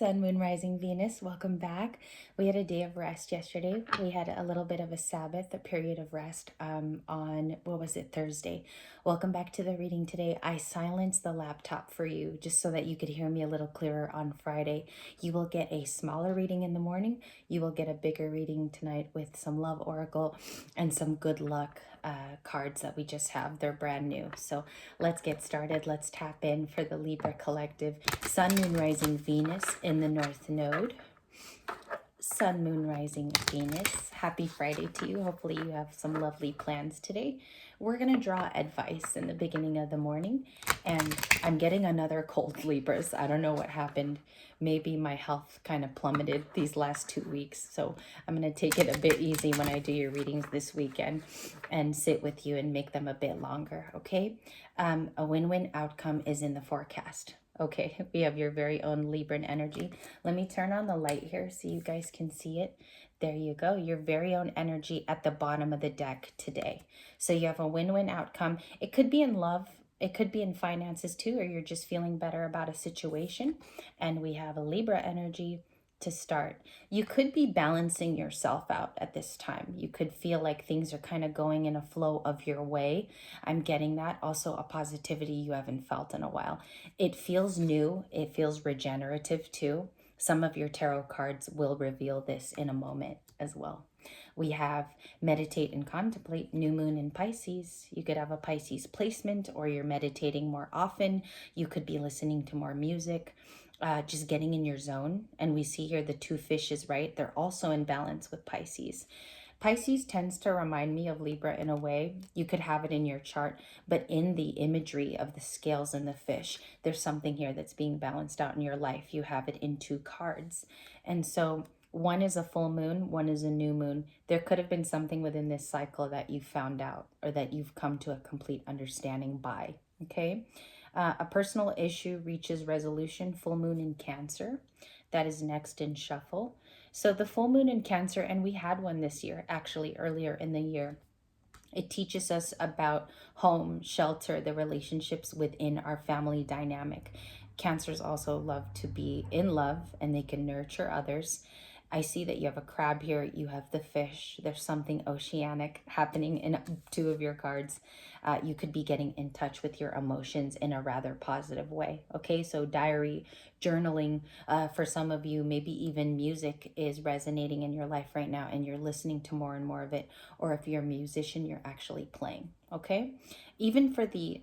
Sun, Moon, Rising, Venus. Welcome back. We had a day of rest yesterday. We had a little bit of a Sabbath, a period of rest on, what was it, Thursday. Welcome back to the reading today. I silenced the laptop for you just so that you could hear me a little clearer on Friday. You will get a smaller reading in the morning. You will get a bigger reading tonight with some love oracle and some good luck cards that we just have. They're brand new. So let's get started. Let's tap in for the Libra collective. Sun, Moon, Rising, Venus in the North Node. Sun, Moon, Rising, Venus. Happy Friday to you. Hopefully you have some lovely plans today. We're going to draw advice in the beginning of the morning. And I'm getting another cold, Libras. I don't know what happened. Maybe my health kind of plummeted these last 2 weeks. So I'm going to take it a bit easy when I do your readings this weekend and sit with you and make them a bit longer, okay? A win-win outcome is in the forecast. Okay, we have your very own Libran energy. Let me turn on the light here so you guys can see it. There you go, your very own energy at the bottom of the deck today. So you have a win-win outcome. It could be in love, it could be in finances too, or you're just feeling better about a situation. And we have a Libra energy to start. You could be balancing yourself out at this time. You could feel like things are kind of going in a flow of your way. I'm getting that. Also a positivity you haven't felt in a while. It feels new. It feels regenerative too. Some of your tarot cards will reveal this in a moment as well. We have meditate and contemplate, new moon in Pisces. You could have a Pisces placement, or you're meditating more often. You could be listening to more music. Just getting in your zone. And we see here the two fishes, right? They're also in balance with Pisces. Pisces tends to remind me of Libra in a way. You could have it in your chart, but in the imagery of the scales and the fish, there's something here that's being balanced out in your life. You have it in two cards. And so one is a full moon, one is a new moon. There could have been something within this cycle that you found out or that you've come to a complete understanding by, okay? A personal issue reaches resolution, full moon in Cancer. That is next in shuffle. So the full moon in Cancer, and we had one this year, actually earlier in the year. It teaches us about home, shelter, the relationships within our family dynamic. Cancers also love to be in love and they can nurture others. I see that you have a crab here. You have the fish. There's something oceanic happening in two of your cards. You could be getting in touch with your emotions in a rather positive way. Okay, so diary, journaling, for some of you, maybe even music is resonating in your life right now and you're listening to more and more of it. Or if you're a musician, you're actually playing. Okay, even for the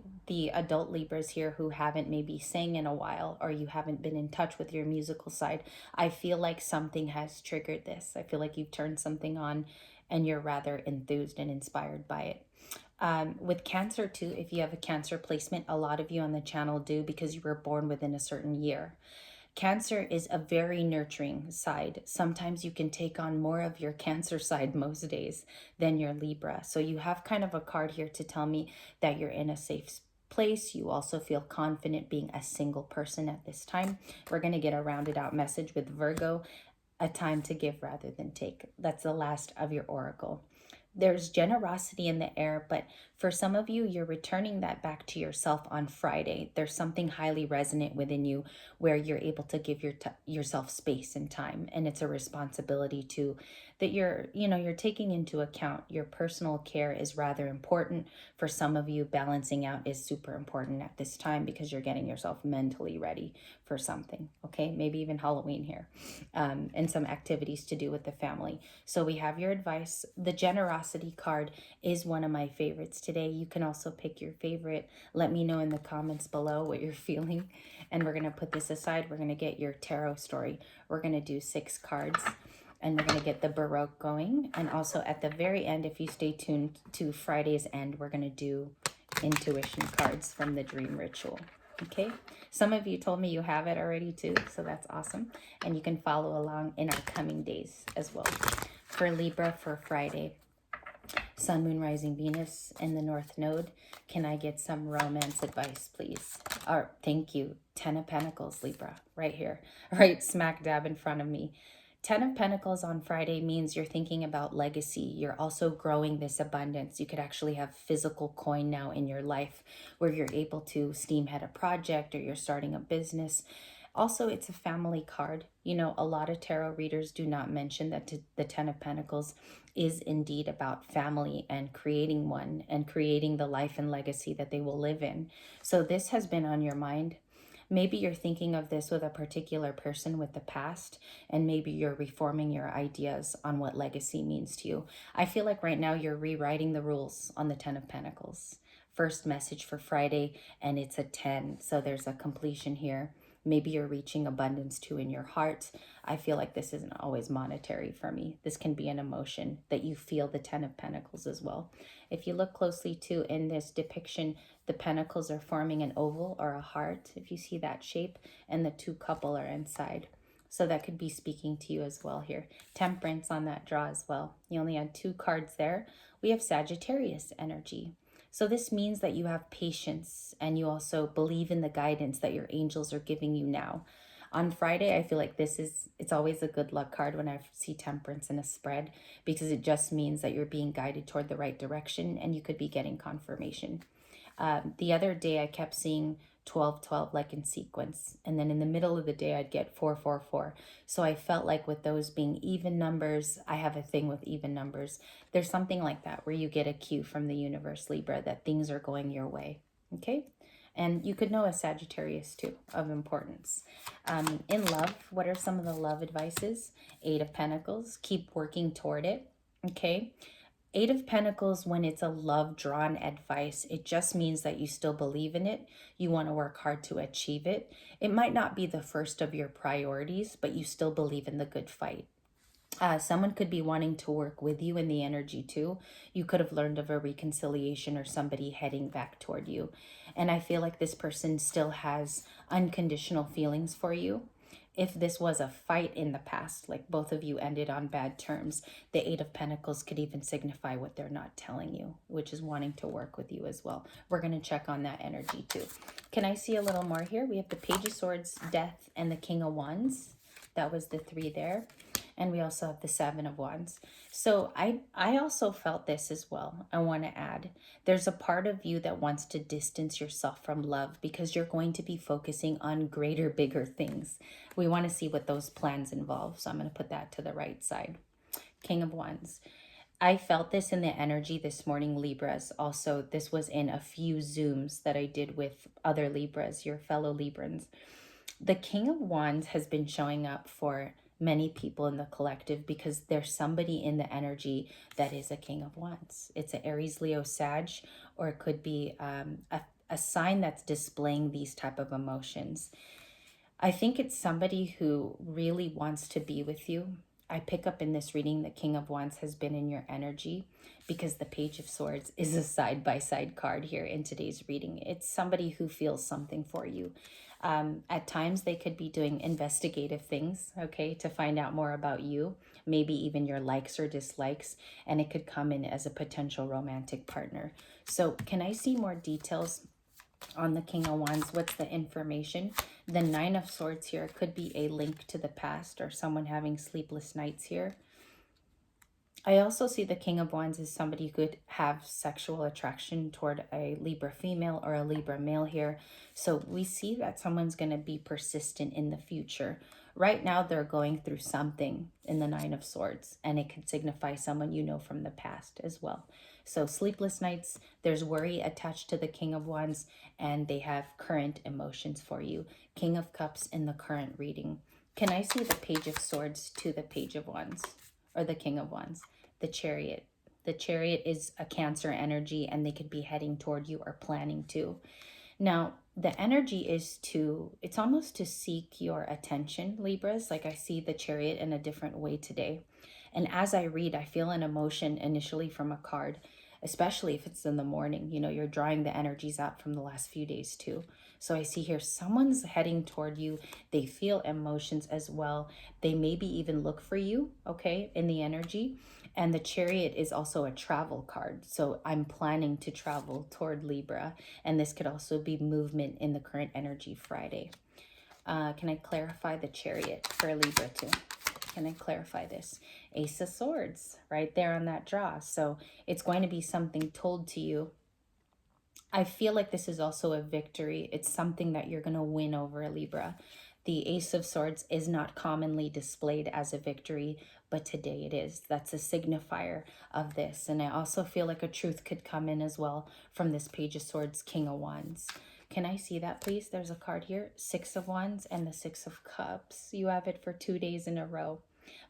adult Libras here who haven't maybe sang in a while, or you haven't been in touch with your musical side, I feel like something has triggered this. I feel like you've turned something on and you're rather enthused and inspired by it. With Cancer too, if you have a Cancer placement, a lot of you on the channel do because you were born within a certain year. Cancer is a very nurturing side. Sometimes you can take on more of your Cancer side most days than your Libra. So you have kind of a card here to tell me that you're in a safe place. You also feel confident being a single person at this time. We're going to get a rounded out message with Virgo, a time to give rather than take. That's the last of your oracle. There's generosity in the air, but for some of you, you're returning that back to yourself on Friday. There's something highly resonant within you where you're able to give yourself space and time, and it's a responsibility too that you're taking into account. Your personal care is rather important. For some of you, balancing out is super important at this time because you're getting yourself mentally ready for something, okay? Maybe even Halloween here, and some activities to do with the family. So we have your advice. The generosity card is one of my favorites today. You can also pick your favorite. Let me know in the comments below what you're feeling. And we're going to put this aside. We're going to get your tarot story. We're going to do 6 cards. And we're going to get the Baroque going. And also at the very end, if you stay tuned to Friday's end, we're going to do intuition cards from the dream ritual. Okay, some of you told me you have it already too, so that's awesome. And you can follow along in our coming days as well. For Libra for Friday, Sun, Moon, Rising, Venus in the North Node. Can I get some romance advice, please? Thank you. 10 of Pentacles, Libra, right here, right smack dab in front of me. 10 of Pentacles on Friday means you're thinking about legacy. You're also growing this abundance. You could actually have physical coin now in your life where you're able to steamhead a project or you're starting a business. Also, it's a family card. You know, a lot of tarot readers do not mention that the Ten of Pentacles is indeed about family and creating one and creating the life and legacy that they will live in. So this has been on your mind. Maybe you're thinking of this with a particular person with the past, and maybe you're reforming your ideas on what legacy means to you. I feel like right now you're rewriting the rules on the Ten of Pentacles. First message for Friday, and it's a 10. So there's a completion here. Maybe you're reaching abundance too in your heart. I feel like this isn't always monetary for me. This can be an emotion that you feel the 10 of Pentacles as well. If you look closely too in this depiction, the pentacles are forming an oval or a heart, if you see that shape, and the two couple are inside. So that could be speaking to you as well here. Temperance on that draw as well. You only had 2 cards there. We have Sagittarius energy. So this means that you have patience and you also believe in the guidance that your angels are giving you now. On Friday, I feel like it's always a good luck card when I see temperance in a spread, because it just means that you're being guided toward the right direction and you could be getting confirmation. The other day I kept seeing 12 like in sequence, and then in the middle of the day I'd get 4 So I felt like with those being even numbers, I have a thing with even numbers. There's something like that where you get a cue from the universe, Libra, that things are going your way. Okay. And you could know a Sagittarius too, of importance. In love, what are some of the love advices? 8 of Pentacles, keep working toward it. Okay. 8 of Pentacles, when it's a love-drawn advice, it just means that you still believe in it. You want to work hard to achieve it. It might not be the first of your priorities, but you still believe in the good fight. Someone could be wanting to work with you in the energy too. You could have learned of a reconciliation or somebody heading back toward you. And I feel like this person still has unconditional feelings for you. If this was a fight in the past, like both of you ended on bad terms, the 8 of Pentacles could even signify what they're not telling you, which is wanting to work with you as well. We're going to check on that energy too. Can I see a little more here? We have the Page of Swords, Death, and the King of Wands. That was the 3 there. And we also have the 7 of Wands. So I also felt this as well. I want to add, there's a part of you that wants to distance yourself from love because you're going to be focusing on greater, bigger things. We want to see what those plans involve. So I'm going to put that to the right side. King of Wands. I felt this in the energy this morning, Libras. Also, this was in a few Zooms that I did with other Libras, your fellow Librans. The King of Wands has been showing up for many people in the collective because there's somebody in the energy that is a King of Wands. It's an Aries, Leo, Sag, or it could be a sign that's displaying these type of emotions. I think it's somebody who really wants to be with you. I pick up in this reading the King of Wands has been in your energy because the Page of Swords is a side-by-side card here in today's reading. It's somebody who feels something for you. At times they could be doing investigative things, okay, to find out more about you, maybe even your likes or dislikes, and it could come in as a potential romantic partner. So can I see more details on the King of Wands? What's the information? The 9 of Swords here could be a link to the past or someone having sleepless nights here. I also see the King of Wands as somebody who could have sexual attraction toward a Libra female or a Libra male here. So we see that someone's going to be persistent in the future. Right now, they're going through something in the 9 of Swords, and it could signify someone you know from the past as well. So sleepless nights, there's worry attached to the King of Wands, and they have current emotions for you. King of Cups in the current reading. Can I see the Page of Swords to the Page of Wands or the King of Wands? The Chariot. The Chariot is a Cancer energy, and they could be heading toward you or planning to. Now, the energy is it's almost to seek your attention, Libras. Like I see the Chariot in a different way today. And as I read, I feel an emotion initially from a card, especially if it's in the morning. You know, you're drawing the energies out from the last few days too. So I see here someone's heading toward you. They feel emotions as well. They maybe even look for you, okay, in the energy. And the Chariot is also a travel card. So I'm planning to travel toward Libra. And this could also be movement in the current energy Friday. Can I clarify the Chariot for Libra too? Can I clarify this? Ace of Swords right there on that draw. So it's going to be something told to you. I feel like this is also a victory. It's something that you're going to win over, Libra. The Ace of Swords is not commonly displayed as a victory, but today it is. That's a signifier of this. And I also feel like a truth could come in as well from this Page of Swords, King of Wands. Can I see that, please? There's a card here, Six of Wands and the Six of Cups. You have it for 2 days in a row,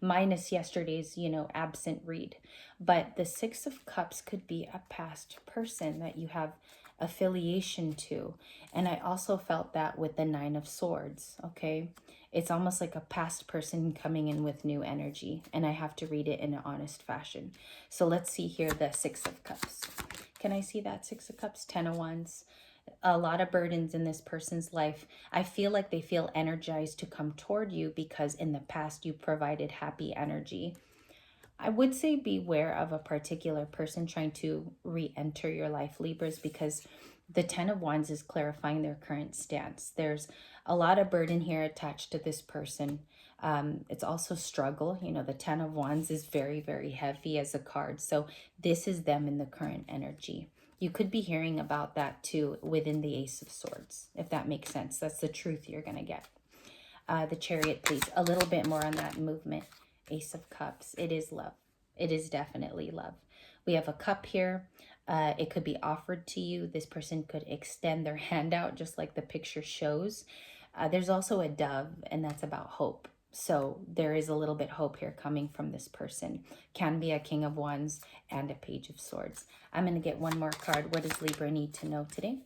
minus yesterday's, absent read. But the Six of Cups could be a past person that you have affiliation to. And I also felt that with the Nine of Swords, okay? It's almost like a past person coming in with new energy, and I have to read it in an honest fashion. So let's see here, the Six of Cups. Can I see that Six of Cups? Ten of Wands. A lot of burdens in this person's life. I feel like they feel energized to come toward you because in the past you provided happy energy. I would say beware of a particular person trying to re-enter your life, Libras, because the Ten of Wands is clarifying their current stance. There's a lot of burden here attached to this person. It's also struggle. The Ten of Wands is very, very heavy as a card. So this is them in the current energy. You could be hearing about that too within the Ace of Swords, if that makes sense. That's the truth you're going to get. The Chariot, please. A little bit more on that movement. Ace of Cups. It is love. It is definitely love. We have a cup here. It could be offered to you. This person could extend their hand out just like the picture shows. There's also a dove, and that's about hope. So there is a little bit hope here coming from this person. Can be a King of Wands and a Page of Swords. I'm going to get one more card. What does Libra need to know today?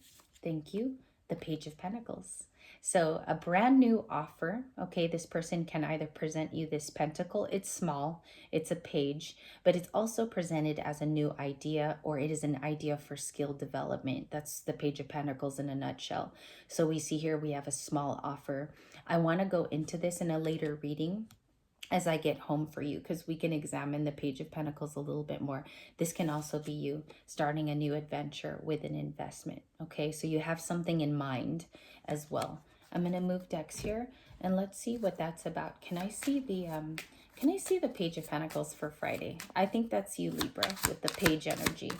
Thank you. The Page of Pentacles. So a brand new offer, okay, this person can either present you this pentacle. It's small, it's a page, but it's also presented as a new idea, or it is an idea for skill development. That's the Page of Pentacles in a nutshell. So we see here we have a small offer. I want to go into this in a later reading as I get home for you, because we can examine the Page of Pentacles a little bit more. This can also be you starting a new adventure with an investment, okay? So you have something in mind as well. I'm going to move decks here and let's see what that's about. Can I see the Page of Pentacles for Friday? I think that's you, Libra, with the page energy,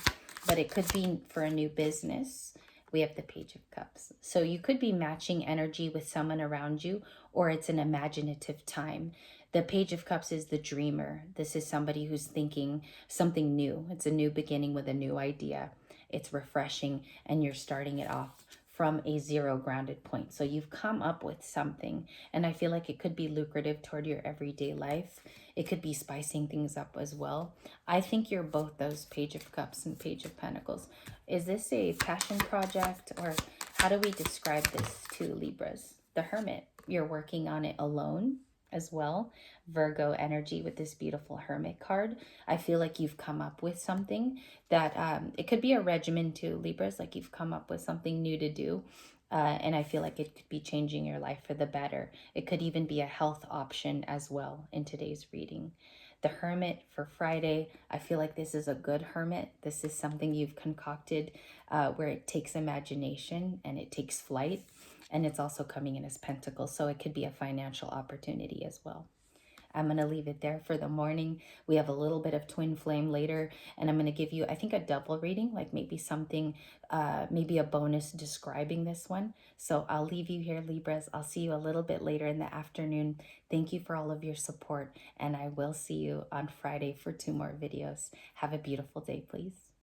but it could be for a new business. We have the Page of Cups. So you could be matching energy with someone around you, or it's an imaginative time. The Page of Cups is the dreamer. This is somebody who's thinking something new. It's a new beginning with a new idea. It's refreshing, and you're starting it off from a zero grounded point. So you've come up with something, and I feel like it could be lucrative toward your everyday life. It could be spicing things up as well. I think you're both those Page of Cups and Page of Pentacles. Is this a passion project, or how do we describe this to Libras? The Hermit. You're working on it alone as well. Virgo energy with this beautiful Hermit card. I feel like you've come up with something that it could be a regimen too, Libras, like you've come up with something new to do. And I feel like it could be changing your life for the better. It could even be a health option as well in today's reading. The Hermit for Friday, I feel like this is a good Hermit. This is something you've concocted where it takes imagination and it takes flight. And it's also coming in as Pentacles, so it could be a financial opportunity as well. I'm going to leave it there for the morning. We have a little bit of twin flame later, and I'm going to give you, I think, a double reading, like maybe something, maybe a bonus describing this one. So I'll leave you here, Libras. I'll see you a little bit later in the afternoon. Thank you for all of your support, and I will see you on Friday for 2 more videos. Have a beautiful day, please.